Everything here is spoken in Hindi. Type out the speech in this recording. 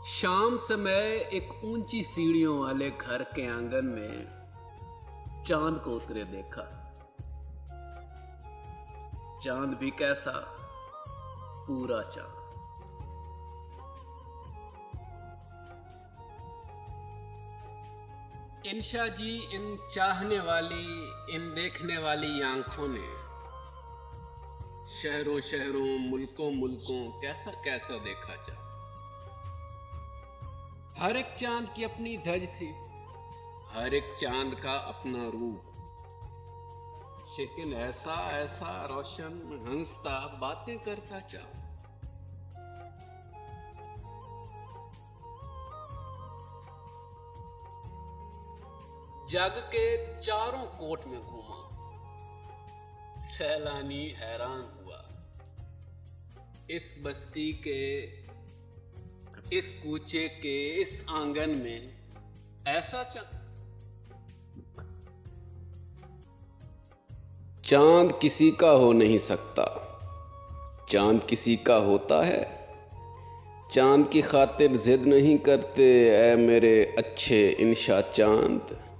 शाम समय एक ऊंची सीढ़ियों वाले घर के आंगन में चांद को उतरे देखा। चांद भी कैसा, पूरा चांद। इंशा जी, इन चाहने वाली, इन देखने वाली आंखों ने शहरों शहरों, मुल्कों मुल्कों कैसा कैसा देखा चांद। हर एक चांद की अपनी धज थी, हर एक चांद का अपना रूप, लेकिन ऐसा ऐसा रोशन, हंसता, बातें करता चांद। जग के चारों कोट में घूमा, सैलानी हैरान हुआ। इस बस्ती के, इस कूचे के, इस आंगन में ऐसा चांद। चांद किसी का हो नहीं सकता, चांद किसी का होता है। चांद की खातिर जिद नहीं करते ऐ मेरे अच्छे इंशा चांद।